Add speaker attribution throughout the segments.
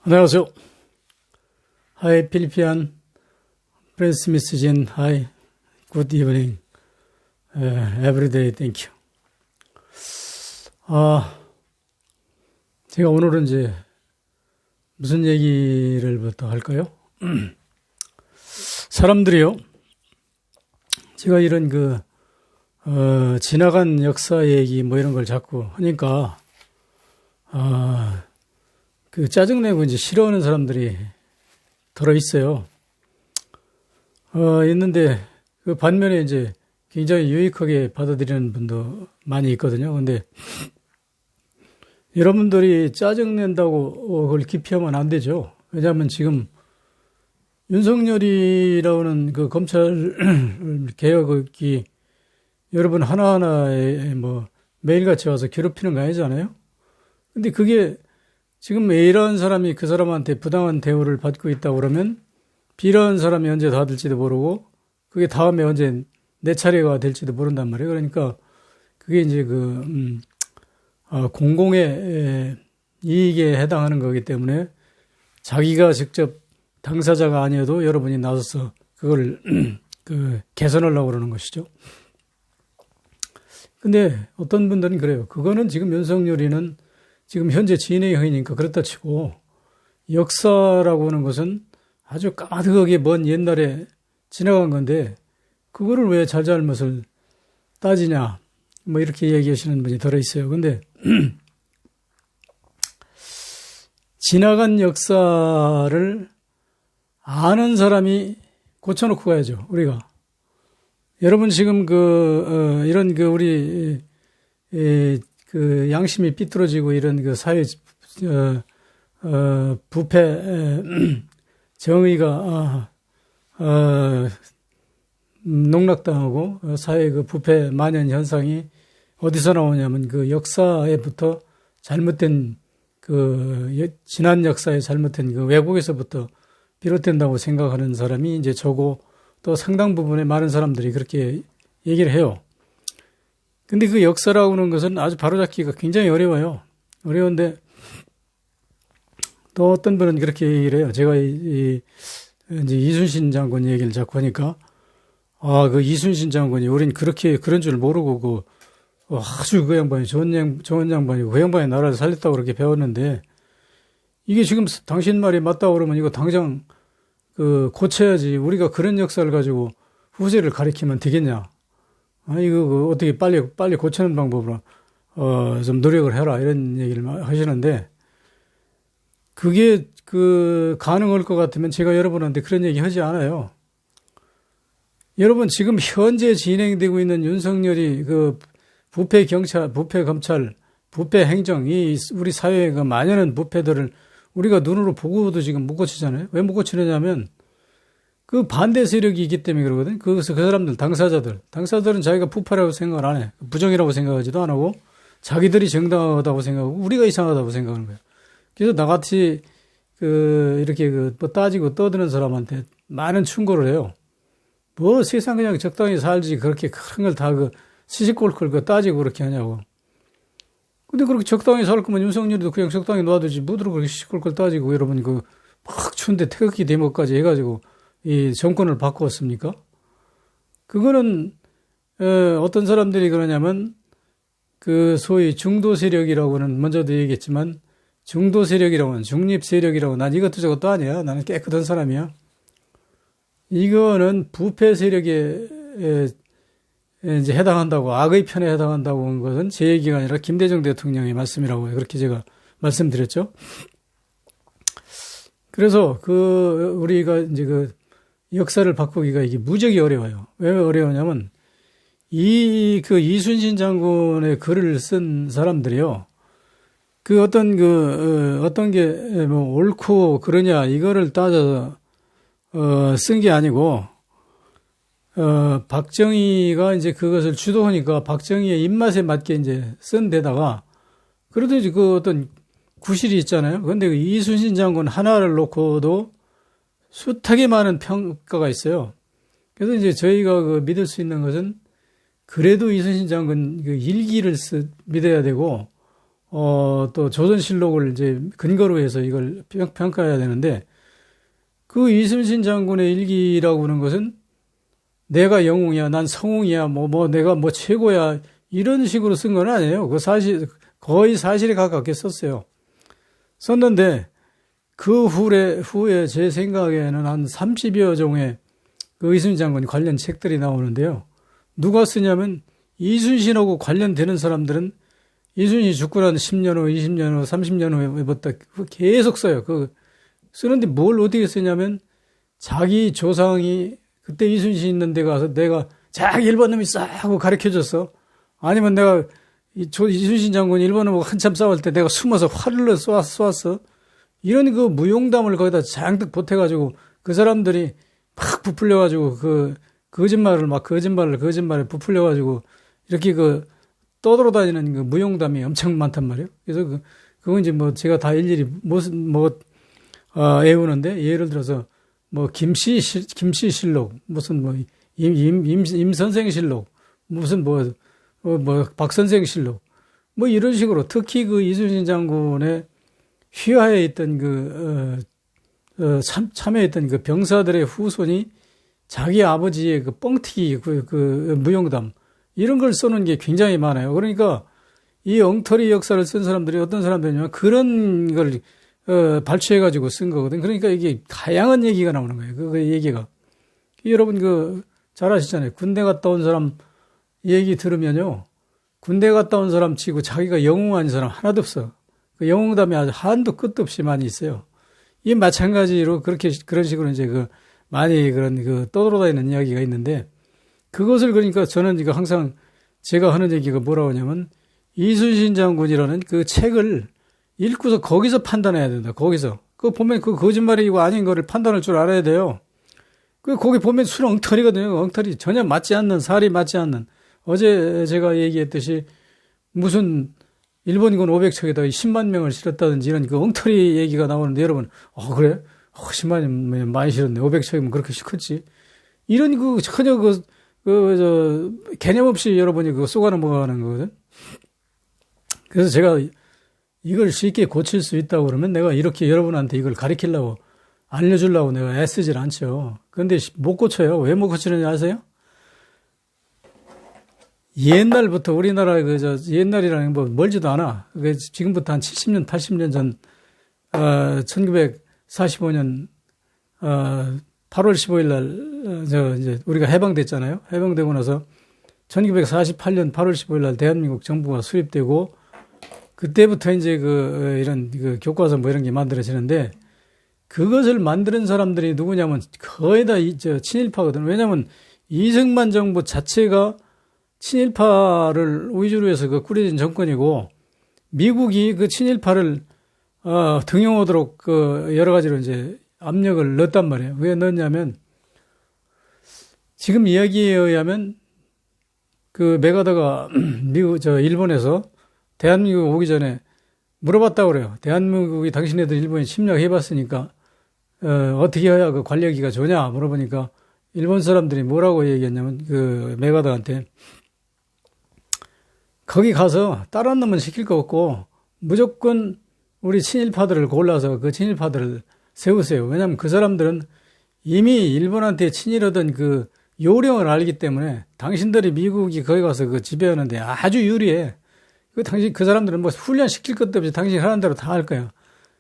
Speaker 1: 안녕하세요. Hi, Philippine. Prince Miss Jin. Hi. Good evening. Every day. Thank you. 제가 오늘은 이제 무슨 얘기를부터 할까요? 사람들이요. 제가 이런 지나간 역사 얘기 뭐 이런 걸 자꾸 하니까, 짜증내고 이제 싫어하는 사람들이 들어있어요. 있는데, 그 반면에 이제 굉장히 유익하게 받아들이는 분도 많이 있거든요. 근데 여러분들이 짜증낸다고 그걸 기피하면 안 되죠. 왜냐하면 지금 윤석열이라는 그 검찰 개혁이 여러분 하나하나에 뭐 매일같이 와서 괴롭히는 거 아니잖아요. 근데 그게 지금 A라는 사람이 그 사람한테 부당한 대우를 받고 있다고 그러면 B라는 사람이 언제 다 될지도 모르고 그게 다음에 언제 내 차례가 될지도 모른단 말이에요. 그러니까 그게 이제 공공의 이익에 해당하는 거기 때문에 자기가 직접 당사자가 아니어도 여러분이 나서서 그걸 개선하려고 그러는 것이죠. 근데 어떤 분들은 그래요. 그거는 지금 윤석열이는 지금 현재 진행형이니까 그렇다 치고 역사라고 하는 것은 아주 까마득하게 먼 옛날에 지나간 건데 그거를 왜 잘잘못을 따지냐 뭐 이렇게 얘기하시는 분이 들어있어요. 근데 지나간 역사를 아는 사람이 고쳐놓고 가야죠. 우리가 여러분 지금 이런 우리 양심이 삐뚤어지고 이런 사회 부패 정의가 농락당하고 사회 부패 만연 현상이 어디서 나오냐면 역사에부터 잘못된 지난 역사에 잘못된 왜곡에서부터 비롯된다고 생각하는 사람이 이제 저고 또 상당 부분의 많은 사람들이 그렇게 얘기를 해요. 근데 그 역사라고 하는 것은 아주 바로잡기가 굉장히 어려워요. 어려운데 또 어떤 분은 그렇게 얘기를 해요. 제가 이제 이순신 장군 얘기를 자꾸 하니까 이순신 장군이 우린 그런 줄 모르고 아주 그 양반이 좋은 양반이고 그 양반이 나라를 살렸다고 그렇게 배웠는데 이게 지금 당신 말이 맞다고 그러면 이거 당장 고쳐야지. 우리가 그런 역사를 가지고 후세를 가리키면 되겠냐. 이거 어떻게 빨리 고치는 방법으로 좀 노력을 해라. 이런 얘기를 하시는데 그게 가능할 것 같으면 제가 여러분한테 그런 얘기 하지 않아요. 여러분 지금 현재 진행되고 있는 윤석열이 부패 경찰, 부패 검찰, 부패 행정, 우리 사회의 만연한 부패들을 우리가 눈으로 보고도 지금 못 고치잖아요. 왜 못 고치느냐면 반대 세력이 있기 때문에 그러거든. 그래서 그 사람들, 당사자들은 자기가 부패라고 생각을 안 해. 부정이라고 생각하지도 안 하고 자기들이 정당하다고 생각하고 우리가 이상하다고 생각하는 거예요. 그래서 나같이 이렇게 따지고 떠드는 사람한테 많은 충고를 해요. 뭐 세상 그냥 적당히 살지 그렇게 큰 걸 다 시시콜콜 따지고 그렇게 하냐고. 근데 그렇게 적당히 살 거면 윤석열이도 그냥 적당히 놔두지. 뭐들어 그렇게 시시콜콜 따지고 여러분 막 추운데 태극기 대목까지 해가지고 이 정권을 바꾸었습니까? 그거는 어떤 사람들이 그러냐면 소위 중도 세력이라고는 먼저도 얘기했지만 중도 세력이라고는 중립 세력이라고 난 이것도 저것도 아니야. 나는 깨끗한 사람이야. 이거는 부패 세력에 이제 해당한다고 악의 편에 해당한다고 한 것은 제 얘기가 아니라 김대중 대통령의 말씀이라고 그렇게 제가 말씀드렸죠. 그래서 우리가 이제 역사를 바꾸기가 이게 무지하게 어려워요. 왜 어려우냐면 이순신 장군의 글을 쓴 사람들이요. 어떤 게 뭐 옳고 그러냐 이거를 따져서 쓴 게 아니고 박정희가 이제 그것을 주도하니까 박정희의 입맛에 맞게 이제 쓴 데다가 그래도 이제 어떤 구실이 있잖아요. 근데 이순신 장군 하나를 놓고도 숱하게 많은 평가가 있어요. 그래서 이제 저희가 믿을 수 있는 것은 그래도 이순신 장군 일기를 믿어야 되고 또 조선실록을 이제 근거로 해서 이걸 평가해야 되는데, 그 이순신 장군의 일기라고 하는 것은 내가 영웅이야, 난 성웅이야, 내가 최고야, 이런 식으로 쓴 건 아니에요. 그 거의 사실에 가깝게 썼어요. 썼는데, 그 후에 제 생각에는 한 30여 종의 그 이순신 장군 관련 책들이 나오는데요. 누가 쓰냐면, 이순신하고 관련되는 사람들은 이순신이 죽고 난 10년 후, 20년 후, 30년 후에부터 계속 써요. 쓰는데 뭘 어떻게 쓰냐면, 자기 조상이 그때 이순신 있는 데 가서 내가 일본 놈이 싸고 가르쳐 줬어. 아니면 내가 이순신 장군이 일본 놈하고 한참 싸울 때 내가 숨어서 활을 쏘았어. 이런 그 무용담을 거기다 잔뜩 보태가지고 그 사람들이 막 부풀려가지고 거짓말을 부풀려가지고 이렇게 떠돌아다니는 그 무용담이 엄청 많단 말이에요. 그래서 그건 이제 제가 다 일일이 외우는데, 예를 들어서 김씨실록, 무슨 임선생실록, 무슨 박선생실록, 이런 식으로, 특히 그 이순신 장군의 휘하에 있던 참여했던 그 병사들의 후손이 자기 아버지의 그 뻥튀기, 무용담, 이런 걸 써놓은 게 굉장히 많아요. 그러니까 이 엉터리 역사를 쓴 사람들이 어떤 사람들이냐면 그런 걸 발췌해가지고 쓴 거거든. 그러니까 이게 다양한 얘기가 나오는 거예요. 그 얘기가. 여러분 잘 아시잖아요. 군대 갔다 온 사람 얘기 들으면요. 군대 갔다 온 사람 치고 자기가 영웅 아닌 사람 하나도 없어. 그 영웅담이 아주 한도 끝도 없이 많이 있어요. 이 마찬가지로 그런 식으로 이제 많이 떠돌아다니는 이야기가 있는데, 그것을 그러니까 저는 이거 항상 제가 하는 얘기가 뭐라고 하냐면, 이순신 장군이라는 그 책을 읽고서 거기서 판단해야 된다. 거기서. 보면 거짓말이고 아닌 거를 판단할 줄 알아야 돼요. 거기 보면 술 엉터리거든요. 엉터리. 전혀 맞지 않는, 살이 맞지 않는. 어제 제가 얘기했듯이 무슨 일본군 500척에다 10만 명을 실었다든지 이런 엉터리 얘기가 나오는데, 여러분, 그래? 10만 명 많이 실었네. 500척이면 그렇게 컸지. 이런 전혀 개념 없이 여러분이 쏘가 넘어가는 거거든. 그래서 제가 이걸 쉽게 고칠 수 있다고 그러면 내가 이렇게 여러분한테 이걸 가르치려고, 알려주려고 내가 애쓰질 않죠. 그런데 못 고쳐요. 왜 못 고치는지 아세요? 옛날부터 우리나라 옛날이라는 멀지도 않아. 지금부터 한 70년, 80년 전, 1945년, 8월 15일 날, 이제 우리가 해방됐잖아요. 해방되고 나서 1948년 8월 15일 날 대한민국 정부가 수립되고, 그때부터 이제 이런 교과서 이런 게 만들어지는데, 그것을 만드는 사람들이 누구냐면 거의 다 친일파거든. 왜냐면 이승만 정부 자체가 친일파를 위주로 해서 꾸려진 정권이고, 미국이 친일파를 등용하도록 여러 가지로 이제 압력을 넣었단 말이에요. 왜 넣었냐면, 지금 이야기에 의하면 메가더가 일본에서 대한민국 오기 전에 물어봤다고 그래요. 대한민국이 당신네들 일본에 침략해봤으니까 어떻게 해야 관리하기가 좋냐 물어보니까 일본 사람들이 뭐라고 얘기했냐면 메가더한테, 거기 가서 다른 놈은 시킬 거 없고 무조건 우리 친일파들을 골라서 그 친일파들을 세우세요. 왜냐하면 그 사람들은 이미 일본한테 친일하던 요령을 알기 때문에 당신들이 미국이 거기 가서 지배하는데 아주 유리해. 그 사람들은 훈련 시킬 것도 없이 당신이 하는 대로 다 할 거야.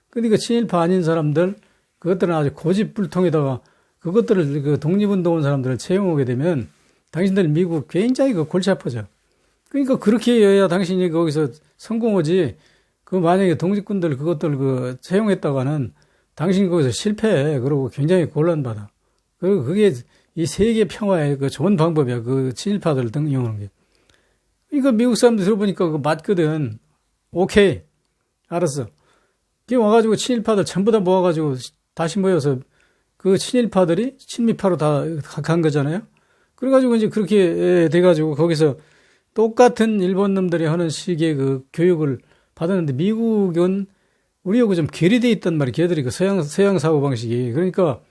Speaker 1: 근데 친일파 아닌 사람들, 그것들은 아주 고집불통에다가 그것들을 독립운동한 사람들을 채용하게 되면 당신들 미국 굉장히 골치 아파져. 그러니까 그렇게 해야 당신이 거기서 성공하지. 만약에 독립군들 그것들 채용했다가는 당신이 거기서 실패해. 그러고 굉장히 곤란받아. 그게 이 세계 평화의 좋은 방법이야. 친일파들을 등용하는 게. 이거 미국 사람들 들어보니까 맞거든. 오케이. 알았어. 와가지고 친일파들 전부 다 모아가지고 다시 모여서 친일파들이 친미파로 다 간 거잖아요. 그래가지고 이제 그렇게 돼가지고 거기서 똑같은 일본 놈들이 하는 식의 교육을 받았는데, 미국은 우리하고 좀 괴리돼 있단 말이에요. 걔들이 서양 사고방식이. 그러니까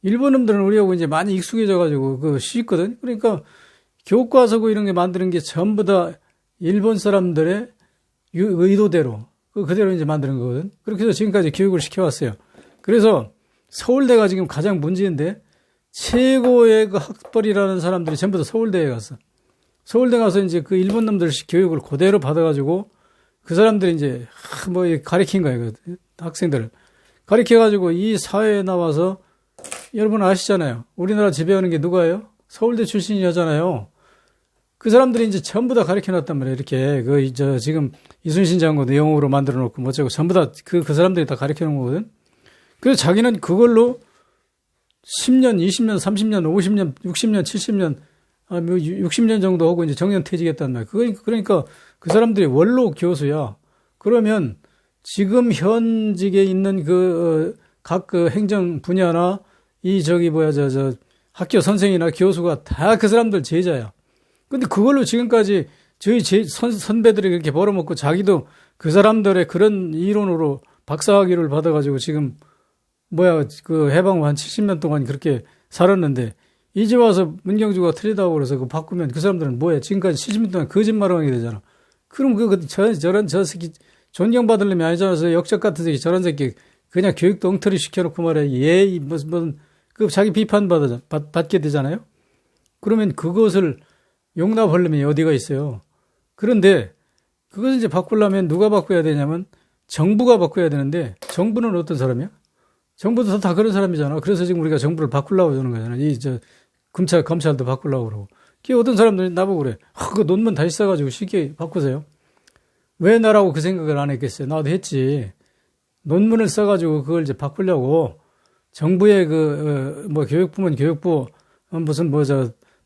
Speaker 1: 일본 놈들은 우리하고 이제 많이 익숙해져가지고 쉽거든. 그러니까 교과서고 이런 게 만드는 게 전부 다 일본 사람들의 의도대로 그대로 이제 만드는 거거든. 그렇게 해서 지금까지 교육을 시켜왔어요. 그래서 서울대가 지금 가장 문제인데 최고의 그 학벌이라는 사람들이 전부 다 서울대에 갔어. 서울대 가서 이제 그 일본 놈들 교육을 그대로 받아가지고 그 사람들이 이제 뭐 가르친 거예요. 그 학생들을 가르쳐가지고 이 사회에 나와서 여러분 아시잖아요. 우리나라 지배하는 게 누가예요? 서울대 출신이잖아요. 그 사람들이 이제 전부 다 가르쳐 놨단 말이에요. 이렇게 지금 이순신 장군도 영어로 만들어 놓고 뭐 어쩌고 전부 다 그 사람들이 다 가르쳐 놓은 거거든. 그래서 자기는 그걸로 10년, 20년, 30년, 50년, 60년, 70년, 60년 정도 하고 이제 정년퇴직했단 말이에요. 그러니까 그 사람들이 원로 교수야. 그러면 지금 현직에 있는 각 행정 분야나 학교 선생이나 교수가 다 그 사람들 제자야. 근데 그걸로 지금까지 저희 선배들이 그렇게 벌어먹고 자기도 그 사람들의 그런 이론으로 박사학위를 받아가지고 지금 해방 후 한 70년 동안 그렇게 살았는데 이제 와서 문경주가 틀리다고 그래서 그 바꾸면 그 사람들은 뭐야? 지금까지 70년 동안 거짓말하게 되잖아. 그럼 저 새끼 존경받으려면 아니잖아. 역적 같은 새끼 저런 새끼 그냥 교육도 엉터리 시켜놓고 말이야. 무슨 자기 비판 받게 되잖아요. 그러면 그것을 용납하려면 어디가 있어요. 그런데 그것을 이제 바꾸려면 누가 바꿔야 되냐면 정부가 바꿔야 되는데 정부는 어떤 사람이야? 정부도 다 그런 사람이잖아. 그래서 지금 우리가 정부를 바꾸려고 하는 거잖아. 검찰도 바꾸려고 그러고. 어떤 사람들이 나보고 그래. 그 논문 다시 써가지고 쉽게 바꾸세요. 왜 나라고 그 생각을 안 했겠어요? 나도 했지. 논문을 써가지고 그걸 이제 바꾸려고 정부의 교육부면 교육부,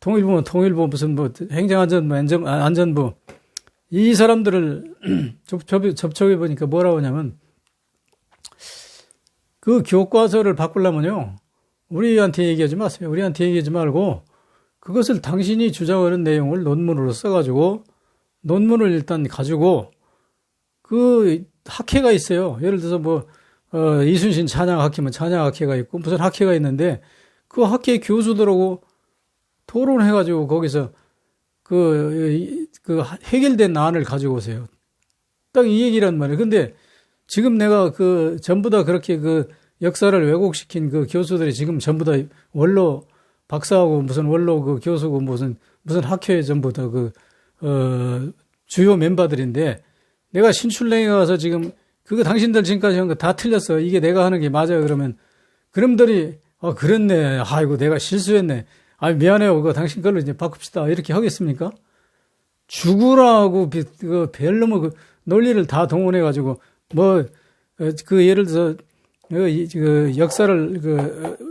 Speaker 1: 통일부면 통일부, 안전부. 이 사람들을 접촉해보니까 뭐라고 하냐면 그 교과서를 바꾸려면요. 우리한테 얘기하지 마세요. 우리한테 얘기하지 말고 그것을 당신이 주장하는 내용을 논문으로 써가지고 논문을 일단 가지고 그 학회가 있어요. 예를 들어서 이순신 찬양학회면 찬양학회가 있고 무슨 학회가 있는데 그 학회 교수들하고 토론해가지고 거기서 그 해결된 안을 가지고 오세요. 딱 이 얘기란 말이에요. 근데 지금 내가 전부 다 그렇게 역사를 왜곡시킨 그 교수들이 지금 전부 다 원로 박사하고 무슨 원로 교수고 무슨 학회에 전부 다 주요 멤버들인데 내가 신출랭에 가서 지금 그거 당신들 지금까지 한 거 다 틀렸어. 이게 내가 하는 게 맞아요. 그러면 그놈들이 그랬네. 아이고 내가 실수했네. 미안해요. 그거 당신 걸로 이제 바꿉시다. 이렇게 하겠습니까? 죽으라고 별놈의 논리를 다 동원해 가지고 예를 들어서 역사를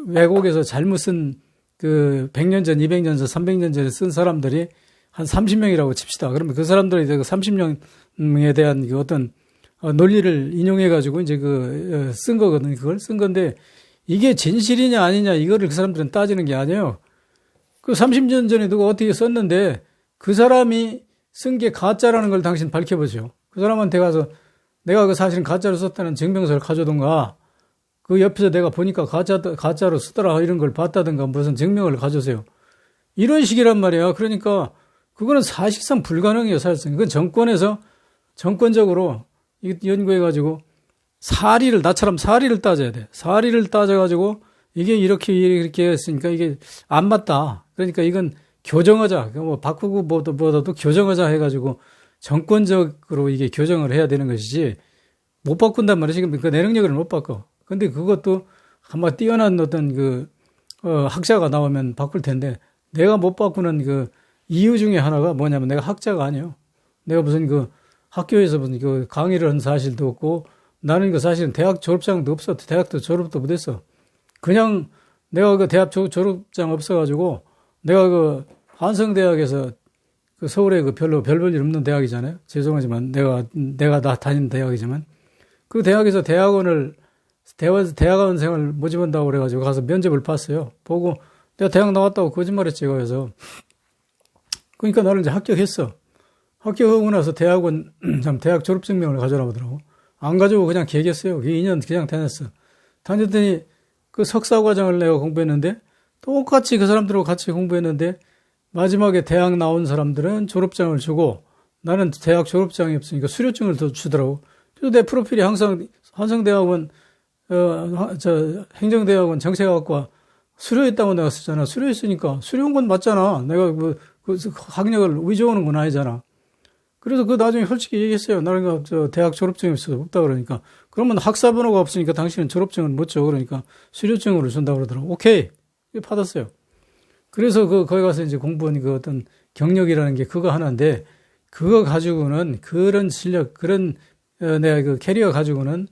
Speaker 1: 왜곡해서 잘못 쓴 100년 전, 200년 전, 300년 전에 쓴 사람들이 한 30명이라고 칩시다. 그러면 그 사람들이 30명에 대한 어떤 논리를 인용해 가지고 이제 쓴 거거든요. 그걸 쓴 건데 이게 진실이냐 아니냐 이거를 그 사람들은 따지는 게 아니에요. 30년 전에 누가 어떻게 썼는데 그 사람이 쓴 게 가짜라는 걸 당신 밝혀보죠. 그 사람한테 가서 내가 사실은 가짜로 썼다는 증명서를 가져오던가 그 옆에서 내가 보니까 가짜로 쓰더라 이런 걸 봤다든가 무슨 증명을 가져오세요. 이런 식이란 말이야. 그러니까 그거는 사실상 불가능해요. 사실상. 그건 정권적으로 연구해가지고 나처럼 사리를 따져야 돼. 사리를 따져가지고 이게 이렇게 했으니까 이게 안 맞다. 그러니까 이건 교정하자. 바꾸고 뭐라도 교정하자 해가지고 정권적으로 이게 교정을 해야 되는 것이지 못 바꾼단 말이야. 지금 내 능력을 못 바꿔. 근데 그것도 아마 뛰어난 어떤 학자가 나오면 바꿀 텐데 내가 못 바꾸는 이유 중에 하나가 뭐냐면 내가 학자가 아니에요. 내가 무슨 학교에서 무슨 강의를 한 사실도 없고 나는 사실은 대학 졸업장도 없어. 대학도 졸업도 못했어. 그냥 내가 대학 졸업장 없어가지고 내가 한성대학에서 서울에 별 볼 일 없는 대학이잖아요. 죄송하지만 내가 다니는 대학이지만 그 대학에서 대학원 생을 모집한다고 그래가지고 가서 면접을 봤어요. 보고 내가 대학 나왔다고 거짓말했지. 그래서 그러니까 나를 이제 합격했어. 합격하고 나서 대학 졸업증명을 가져오라고 하더라고. 안 가지고 그냥 개겼어요. 2년 그냥 다녔어. 다녔더니 석사과정을 내가 공부했는데 똑같이 그 사람들하고 같이 공부했는데 마지막에 대학 나온 사람들은 졸업장을 주고 나는 대학 졸업장이 없으니까 수료증을 더 주더라고. 그래서 내 프로필이 항상 한성대학원, 행정대학원 정책학과 수료했다고 내가 쓰잖아. 수료했으니까. 수료한 건 맞잖아. 내가 그 학력을 위조하는 건 아니잖아. 그래서 그 나중에 솔직히 얘기했어요. 나는 대학 졸업증이 없다 그러니까. 그러면 학사번호가 없으니까 당신은 졸업증을 못 줘. 그러니까 수료증으로 준다고 그러더라고. 오케이. 받았어요. 그래서 거기 가서 이제 공부한 그 어떤 경력이라는 게 그거 하나인데, 그거 가지고는 그런 실력, 그런, 내가 그 캐리어 가지고는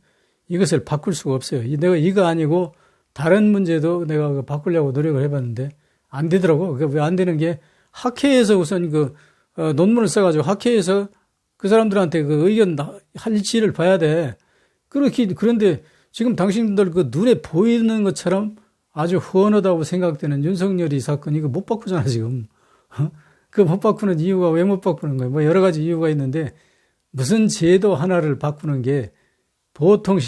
Speaker 1: 이것을 바꿀 수가 없어요. 내가 이거 아니고 다른 문제도 내가 바꾸려고 노력을 해봤는데 안 되더라고. 그게 왜 안 되는 게 학회에서 우선 논문을 써가지고 학회에서 그 사람들한테 그 의견 할지를 봐야 돼. 그런데 지금 당신들 그 눈에 보이는 것처럼 아주 훤하다고 생각되는 윤석열이 사건 이거 못 바꾸잖아, 지금. 그 못 바꾸는 이유가 왜 못 바꾸는 거예요? 뭐 여러 가지 이유가 있는데 무슨 제도 하나를 바꾸는 게 보통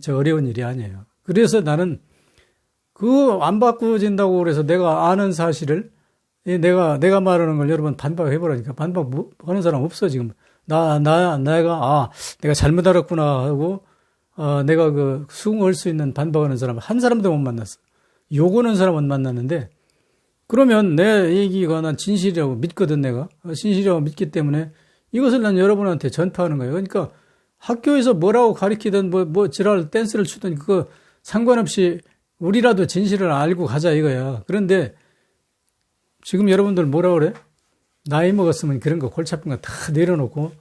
Speaker 1: 어려운 일이 아니에요. 그래서 나는 그거 안 바꾸어진다고 그래서 내가 아는 사실을 내가 말하는 걸 여러분 반박해보라니까. 반박하는 사람 없어, 지금. 내가 잘못 알았구나 하고, 내가 수긍할 수 있는 반박하는 사람 한 사람도 못 만났어. 욕하는 사람은 만났는데, 그러면 내 얘기가 난 진실이라고 믿거든, 내가. 진실이라고 믿기 때문에 이것을 난 여러분한테 전파하는 거예요. 그러니까 학교에서 뭐라고 가르치든 지랄 댄스를 추든 그거 상관없이 우리라도 진실을 알고 가자 이거야. 그런데 지금 여러분들 뭐라 그래? 나이 먹었으면 그런 거 골치 아픈 거 다 내려놓고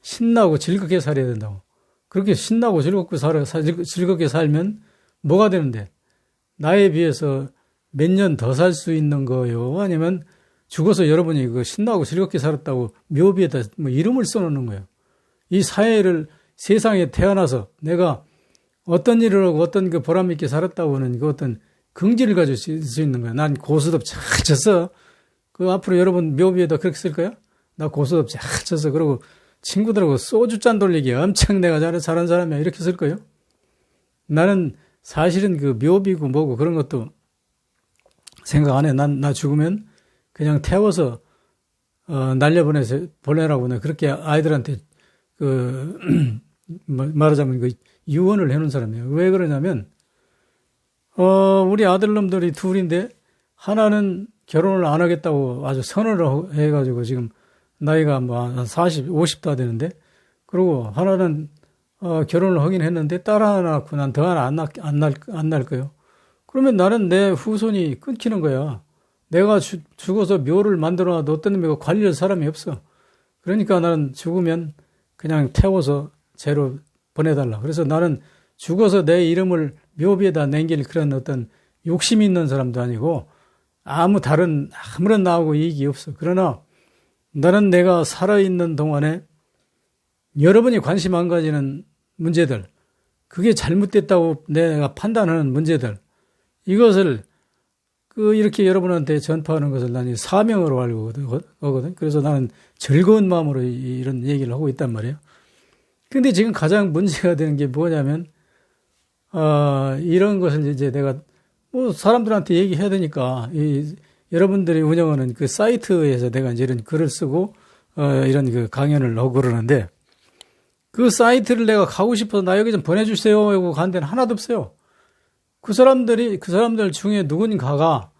Speaker 1: 신나고 즐겁게 살아야 된다고. 그렇게 신나고 즐겁게 살면 뭐가 되는데? 나이에 비해서 몇 년 더 살 수 있는 거요? 아니면 죽어서 여러분이 신나고 즐겁게 살았다고 묘비에다 이름을 써놓는 거예요. 이 세상에 태어나서 내가 어떤 일을 하고 어떤 보람 있게 살았다고 하는 어떤 긍지를 가질 수 있는 거야. 난 고스톱 잘 쳤어. 앞으로 여러분 묘비에다 그렇게 쓸 거야? 나 고스톱 잘 쳤어. 그러고 친구들하고 소주잔 돌리기 엄청 내가 잘한 사람이야. 이렇게 쓸 거예요? 나는 사실은 묘비고 뭐고 그런 것도 생각 안 해. 나 죽으면 그냥 태워서, 보내라고 내가 그렇게 아이들한테 말하자면 유언을 해놓은 사람이에요. 왜 그러냐면, 우리 아들놈들이 둘인데, 하나는 결혼을 안 하겠다고 아주 선언을 해가지고 지금 나이가 한 40, 50 다 되는데, 그리고 하나는, 결혼을 하긴 했는데 딸 하나 낳고 난 더 하나 안 낳을 거예요. 그러면 나는 내 후손이 끊기는 거야. 내가 죽어서 묘를 만들어놔도 어떤 묘가 관리할 사람이 없어. 그러니까 나는 죽으면 그냥 태워서 재로 보내달라. 그래서 나는 죽어서 내 이름을 묘비에다 남길 그런 어떤 욕심이 있는 사람도 아니고 아무런 나하고 이익이 없어. 그러나 나는 내가 살아있는 동안에 여러분이 관심 안 가지는 문제들, 그게 잘못됐다고 내가 판단하는 문제들, 이것을 이렇게 여러분한테 전파하는 것을 나는 사명으로 알고 거거든. 그래서 나는 즐거운 마음으로 이런 얘기를 하고 있단 말이에요. 근데 지금 가장 문제가 되는 게 뭐냐면, 이런 것을 이제 내가 사람들한테 얘기해야 되니까, 여러분들이 운영하는 그 사이트에서 내가 이제 이런 글을 쓰고, 이런 강연을 하고 그러는데, 그 사이트를 내가 가고 싶어서 나 여기 좀 보내주세요 하고 간 데는 하나도 없어요. 그 사람들 중에 누군가가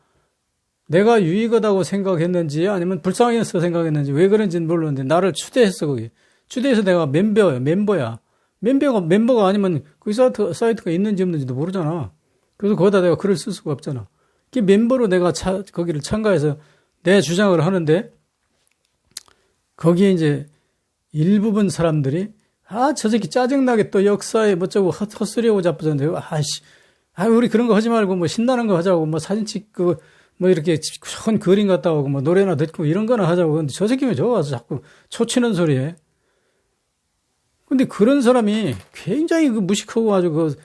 Speaker 1: 내가 유익하다고 생각했는지 아니면 불쌍해서 생각했는지 왜 그런지는 모르는데 나를 추대했어, 거기. 추대해서 내가 멤버야. 멤버가 아니면 그 사이트가 있는지 없는지도 모르잖아. 그래서 거기다 내가 글을 쓸 수가 없잖아. 그 멤버로 내가 거기를 참가해서 내 주장을 하는데 거기에 이제 일부분 사람들이 저 새끼 짜증나게 또 역사에 뭐쩌고 헛소리하고 자빠졌는데 우리 그런 거 하지 말고 신나는 거 하자고 사진 찍고 이렇게 큰 그림 갔다 오고 노래나 듣고 이런 거나 하자고. 근데 저 새끼 왜 저거 와서 자꾸 초치는 소리에. 근데 그런 사람이 굉장히 무식하고 아주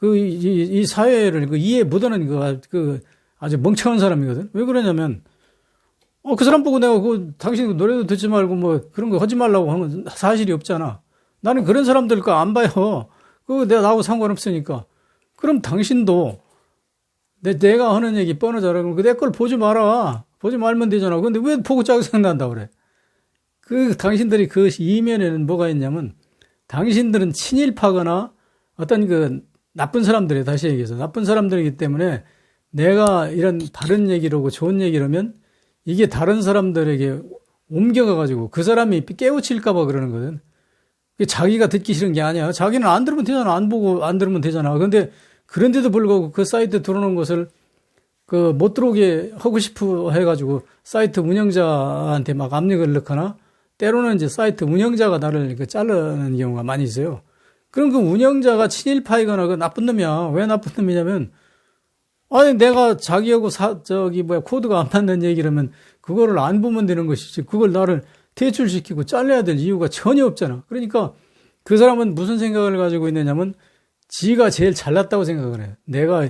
Speaker 1: 이 사회를 이해 못하는 아주 멍청한 사람이거든. 왜 그러냐면 그 사람 보고 내가 당신 노래도 듣지 말고 그런 거 하지 말라고 하는 건 사실이 없잖아. 나는 그런 사람들 거 안 봐요. 내가 나하고 상관없으니까. 그럼 당신도 내가 하는 얘기 뻔하잖아. 그럼 내 걸 보지 마라. 보지 말면 되잖아. 근데 왜 보고 짜증난다 그래? 당신들이 그 이면에는 뭐가 있냐면, 당신들은 친일파거나 어떤 나쁜 사람들이, 다시 얘기해서 나쁜 사람들이기 때문에 내가 이런 바른 얘기라고 좋은 얘기라면 이게 다른 사람들에게 옮겨가가지고 그 사람이 깨우칠까봐 그러는 거든. 자기가 듣기 싫은 게 아니야. 자기는 안 들으면 되잖아. 안 보고 안 들으면 되잖아. 근데 그런데도 불구하고 그 사이트에 들어오는 것을 못 들어오게 하고 싶어 해가지고 사이트 운영자한테 막 압력을 넣거나 때로는 이제 사이트 운영자가 나를 자르는 경우가 많이 있어요. 그럼 그 운영자가 친일파이거나 그 나쁜 놈이야. 왜 나쁜 놈이냐면, 아니, 내가 자기하고 코드가 안 맞는 얘기라면 그거를 안 보면 되는 것이지. 그걸 나를 퇴출시키고 잘라야 될 이유가 전혀 없잖아. 그러니까 그 사람은 무슨 생각을 가지고 있느냐면 지가 제일 잘났다고 생각을 해요. 내가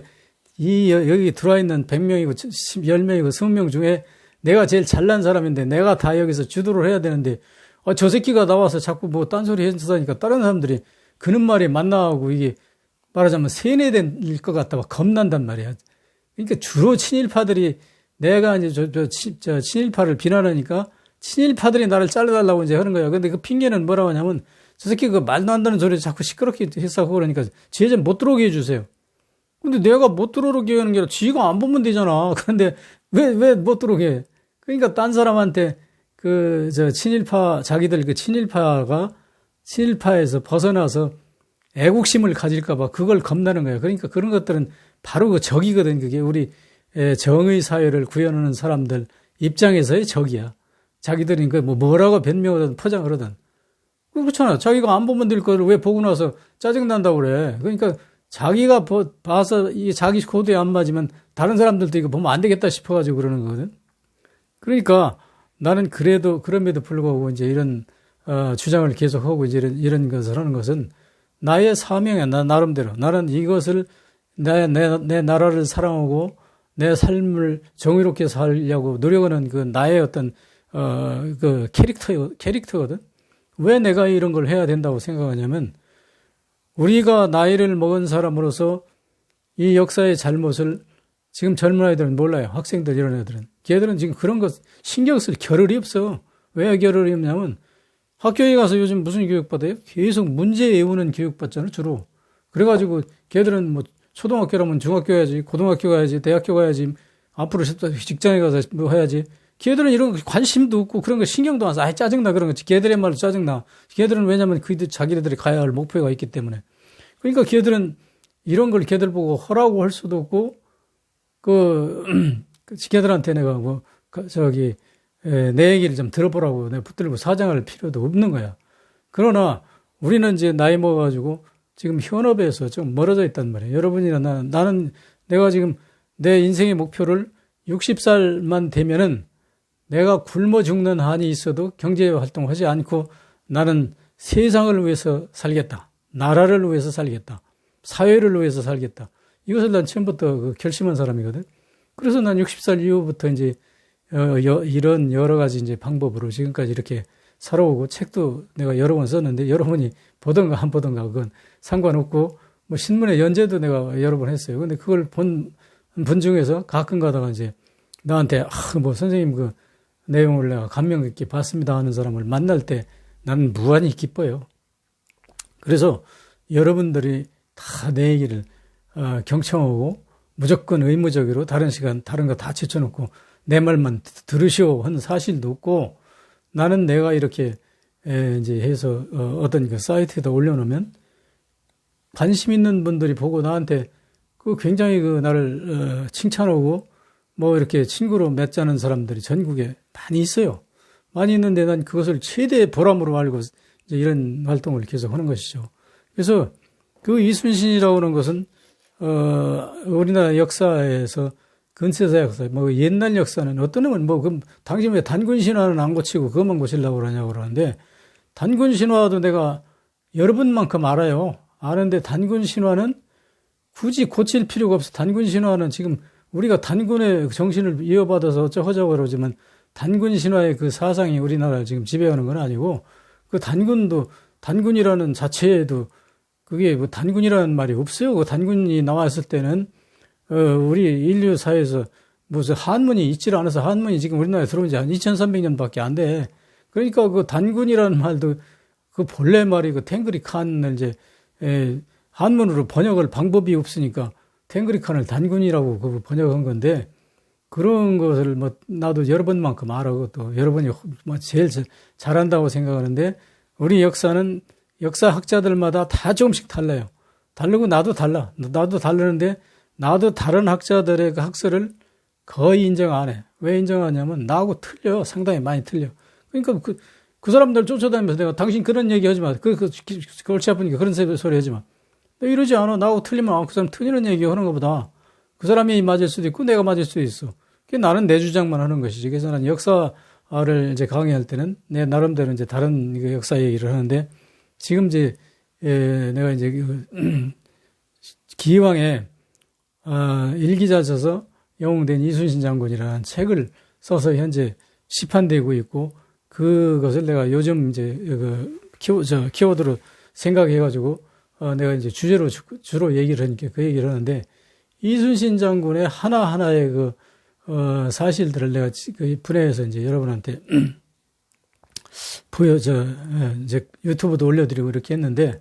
Speaker 1: 여기 들어와 있는 100명이고 10명이고 20명 중에 내가 제일 잘난 사람인데 내가 다 여기서 주도를 해야 되는데 저 새끼가 나와서 자꾸 딴소리 해주다니까 다른 사람들이 그는 말이 맞나하고 이게 말하자면 세뇌될 것 같다고 겁난단 말이야. 그러니까 주로 친일파들이 내가 이제 친일파를 비난하니까 친일파들이 나를 잘라달라고 이제 하는 거야. 근데 그 핑계는 뭐라고 하냐면 저 새끼 말도 안 되는 소리 자꾸 시끄럽게 했어 그러니까 지 좀 못 들어오게 해주세요. 근데 내가 못 들어오게 하는 게 아니라 지가 안 보면 되잖아. 그런데 왜 못 들어오게 해? 그러니까 딴 사람한테 친일파 자기들 친일파에서 벗어나서 애국심을 가질까봐 그걸 겁나는 거야. 그러니까 그런 것들은 바로 그 적이거든. 그게 우리 정의 사회를 구현하는 사람들 입장에서의 적이야. 자기들이 뭐라고 변명하든 포장을 하든. 그렇잖아. 자기가 안 보면 될 거를 왜 보고 나서 짜증난다고 그래. 그러니까 자기가 봐서 자기 코드에 안 맞으면 다른 사람들도 이거 보면 안 되겠다 싶어가지고 그러는 거거든. 그러니까 나는 그럼에도 불구하고 이제 이런, 주장을 계속하고 이제 이런 것을 하는 것은 나의 사명이야. 나름대로. 나는 이것을 내 나라를 사랑하고 내 삶을 정의롭게 살려고 노력하는 나의 어떤, 캐릭터거든. 왜 내가 이런 걸 해야 된다고 생각하냐면 우리가 나이를 먹은 사람으로서 이 역사의 잘못을 지금 젊은 아이들은 몰라요. 학생들 이런 애들은. 걔들은 지금 그런 거 신경 쓸 겨를이 없어. 왜 겨를이 없냐면 학교에 가서 요즘 무슨 교육 받아요? 계속 문제 외우는 교육 받잖아요, 주로. 그래가지고 걔들은 초등학교라면 중학교 가야지, 고등학교 가야지, 대학교 가야지, 앞으로 직장에 가서 해야지. 걔들은 이런 거 관심도 없고 그런 거 신경도 안 써. 짜증나 그런 거. 걔들의 말로 짜증나. 걔들은 왜냐면 자기들이 가야 할 목표가 있기 때문에. 그러니까 걔들은 이런 걸 걔들 보고 하라고 할 수도 없고 걔들한테 내가 내 얘기를 좀 들어보라고 내가 붙들고 사정할 필요도 없는 거야. 그러나 우리는 이제 나이 먹어가지고 지금 현업에서 좀 멀어져 있단 말이에요. 여러분이나 나는 내가 지금 내 인생의 목표를 60살만 되면은 내가 굶어 죽는 한이 있어도 경제 활동을 하지 않고 나는 세상을 위해서 살겠다. 나라를 위해서 살겠다. 사회를 위해서 살겠다. 이것을 난 처음부터 결심한 사람이거든. 그래서 난 60살 이후부터 이제 이런 여러 가지 이제 방법으로 지금까지 이렇게 살아오고 책도 내가 여러 번 썼는데 여러분이 보던가 안 보던가 그건 상관없고 신문에 연재도 내가 여러 번 했어요. 근데 그걸 본 분 중에서 가끔 가다가 이제 나한테 선생님 내용을 내가 감명 깊게 봤습니다 하는 사람을 만날 때 나는 무한히 기뻐요. 그래서 여러분들이 다 내 얘기를 경청하고 무조건 의무적으로 다른 시간 다른 거 다 제쳐놓고 내 말만 들으시오 하는 사실도 없고 나는 내가 이렇게 이제 해서 어떤 사이트에다 올려놓으면 관심 있는 분들이 보고 나한테 굉장히 나를 칭찬하고 이렇게 친구로 맺자는 사람들이 전국에 많이 있어요. 많이 있는데 난 그것을 최대의 보람으로 알고 이제 이런 활동을 계속 하는 것이죠. 그래서 이순신이라고 하는 것은, 우리나라 역사에서 근세사 역사, 옛날 역사는 어떤 놈은 그럼 당신 왜 단군 신화는 안 고치고 그것만 고치려고 그러냐고 그러는데 단군 신화도 내가 여러분만큼 알아요. 아는데 단군 신화는 굳이 고칠 필요가 없어. 단군 신화는 지금 우리가 단군의 정신을 이어받아서 어쩌고저쩌고 그러지만 단군 신화의 그 사상이 우리나라를 지금 지배하는 건 아니고 단군이라는 자체에도 그게 단군이라는 말이 없어요. 단군이 나왔을 때는 우리 인류 사회에서 무슨 한문이 있질 않아서 한문이 지금 우리나라에 들어온 지 한 2300년밖에 안 돼. 그러니까 그 단군이라는 말도 그 본래 말이 그 탱그리칸을 이제 한문으로 번역을 방법이 없으니까 탱그리칸을 단군이라고 그 번역한 건데 그런 것을 뭐 나도 여러 번만큼 알아고 또 여러 번이 뭐 제일 잘한다고 생각하는데 우리 역사는 역사학자들마다 다 조금씩 달라요. 다르고 나도 달라. 나도 다르는데 나도 다른 학자들의 그 학설을 거의 인정 안 해. 왜 인정하냐면 나하고 틀려. 상당히 많이 틀려. 그러니까 그 사람들 쫓아다니면서 내가 당신 그런 얘기 하지 마. 골치 아프니까 그런 소리 하지 마. 너 이러지 않아. 나하고 틀리면 그 사람 틀리는 얘기 하는 것보다 그 사람이 맞을 수도 있고 내가 맞을 수도 있어. 나는 내 주장만 하는 것이지. 그래서 나는 역사를 이제 강의할 때는 내 나름대로 이제 다른 역사 얘기를 하는데 지금 이제 내가 이제 기왕에 일기자 써서 영웅된 이순신 장군이라는 책을 써서 현재 시판되고 있고 그것을 내가 요즘 이제 키워드로 생각해가지고 내가 이제 주로 얘기를 하니까 그 얘기를 하는데 이순신 장군의 하나하나의 사실들을 내가 분해해서 이제 여러분한테 이제 유튜브도 올려드리고 이렇게 했는데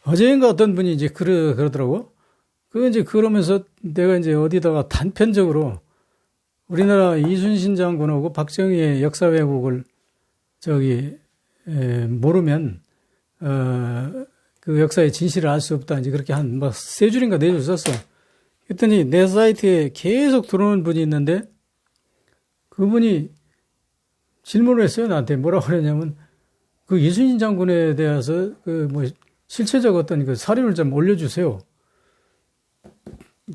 Speaker 1: 어제인가 어떤 분이 이제 그러더라고. 이제 그러면서 내가 이제 어디다가 단편적으로 우리나라 이순신 장군하고 박정희의 역사 왜곡을 모르면 그 역사의 진실을 알 수 없다. 이제 그렇게 한 막 세 줄인가 네 줄 썼어. 그랬더니 내 사이트에 계속 들어오는 분이 있는데 그분이 질문을 했어요. 나한테 뭐라고 그러냐면 그 이순신 장군에 대해서 실체적 어떤 그 사료를 좀 올려주세요.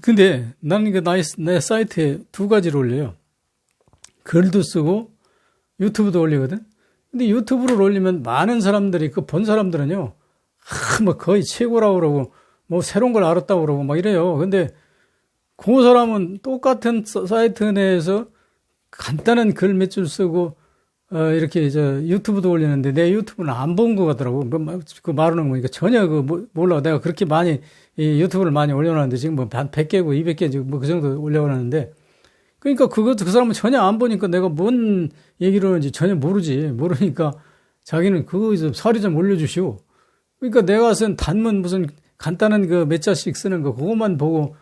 Speaker 1: 근데 나는 내 사이트에 두 가지를 올려요. 글도 쓰고 유튜브도 올리거든. 근데 유튜브를 올리면 많은 사람들이 본 사람들은요, 뭐 거의 최고라고 그러고, 뭐 새로운 걸 알았다고 그러고 막 이래요. 근데 그 사람은 똑같은 사이트 내에서 간단한 글 몇 줄 쓰고, 이렇게 유튜브도 올리는데 내 유튜브는 안 본 것 같더라고. 그 말하는 거 보니까 전혀 몰라. 내가 그렇게 많이 이 유튜브를 많이 올려놨는데 지금 뭐 한 100개고 200개 지금 뭐 그 정도 올려놨는데 그러니까 그 사람은 전혀 안 보니까 내가 뭔 얘기를 하는지 전혀 모르니까 자기는 그거 사료 좀 올려주시오. 그러니까 내가 쓴 단문 무슨 간단한 몇 자씩 쓰는 거 그것만 보고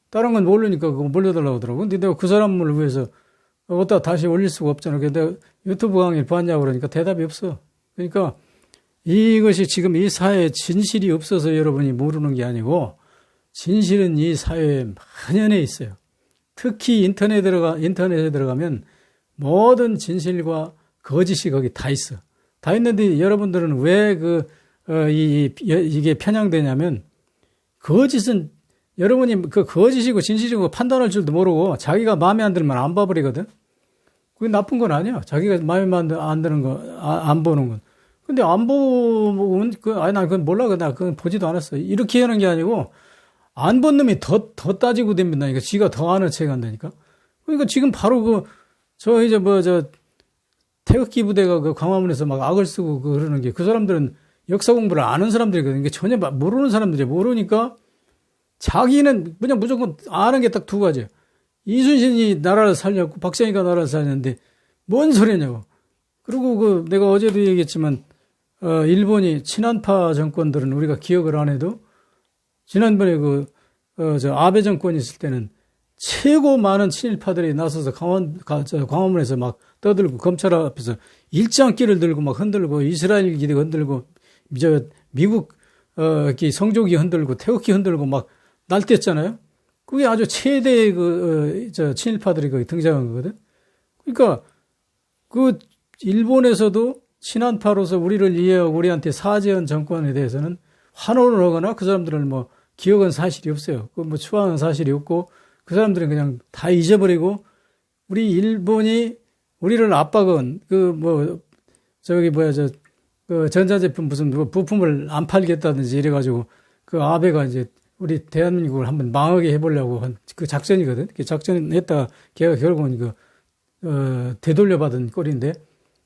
Speaker 1: 다른 건 모르니까 그거 몰려달라고 하더라고. 근데 내가 그 사람을 위해서 어디다 다시 올릴 수가 없잖아. 그래서 내가 유튜브 강의를 봤냐고 그러니까 대답이 없어. 그러니까 이것이 지금 이 사회에 진실이 없어서 여러분이 모르는 게 아니고 진실은 이 사회에 만연해 있어요. 특히 인터넷에 들어가면 모든 진실과 거짓이 거기 다 있어. 다 있는데 여러분들은 왜 이게 편향되냐면 거짓은 여러분이 그 거짓이고 진실이고 판단할 줄도 모르고 자기가 마음에 안 들면 안 봐버리거든. 그게 나쁜 건 아니야. 자기가 마음에 안 드는 거, 안 보는 건. 근데 안 보면, 난 그건 몰라. 나 그건 보지도 않았어. 이렇게 하는 게 아니고, 안 본 놈이 더 따지고 댕긴다니까. 지가 더 아는 체 간다니까. 그러니까 지금 바로 태극기 부대가 광화문에서 막 악을 쓰고 그러는 게 그 사람들은 역사 공부를 아는 사람들이거든요. 그러니까 전혀 모르는 사람들이 모르니까 자기는 그냥 무조건 아는 게 딱 두 가지야. 이순신이 나라를 살렸고 박정희가 나라를 살렸는데 뭔 소리냐고. 그리고 내가 어제도 얘기했지만 일본이 친한파 정권들은 우리가 기억을 안 해도 지난번에 아베 정권이 있을 때는 최고 많은 친일파들이 나서서 광화문에서 막 떠들고 검찰 앞에서 일장기를 들고 막 흔들고 이스라엘 기대 흔들고 미국 성조기 흔들고 태극기 흔들고 막 날뛰었잖아요. 그게 아주 최대의 친일파들이 거기 등장한 거거든. 그러니까 일본에서도 친한파로서 우리를 이해하고 우리한테 사죄한 정권에 대해서는 환호를 하거나 그 사람들은 기억은 사실이 없어요. 추앙은 사실이 없고 그 사람들은 그냥 다 잊어버리고 우리 일본이 우리를 압박은 전자제품 무슨 부품을 안 팔겠다든지 이래가지고 아베가 이제 우리 대한민국을 한번 망하게 해보려고 한 그 작전이거든. 그 작전했다가 걔가 결국은 되돌려받은 꼴인데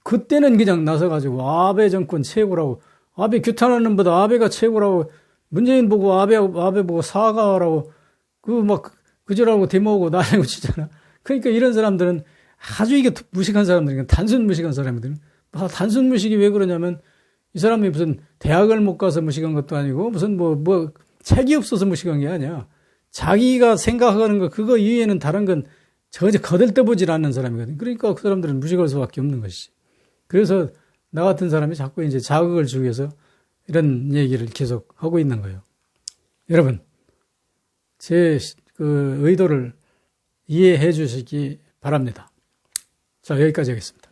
Speaker 1: 그때는 그냥 나서가지고 아베 정권 최고라고 아베 규탄하는 것보다 아베가 최고라고 문재인 보고 아베 보고 사과하라고 그저라고 데모하고 난리고 치잖아. 그러니까 이런 사람들은 아주 이게 무식한 사람들이니까 단순 무식한 사람들은 단순 무식이 왜 그러냐면 이 사람이 무슨 대학을 못 가서 무식한 것도 아니고 무슨 뭐 책이 없어서 무식한 게 아니야. 자기가 생각하는 거 그거 이외에는 다른 건 전혀 거들떠보질 않는 사람이거든. 그러니까 그 사람들은 무식할 수밖에 없는 것이지. 그래서 나 같은 사람이 자꾸 이제 자극을 주기 위해서 이런 얘기를 계속 하고 있는 거예요. 여러분, 제 그 의도를 이해해 주시기 바랍니다. 자, 여기까지 하겠습니다.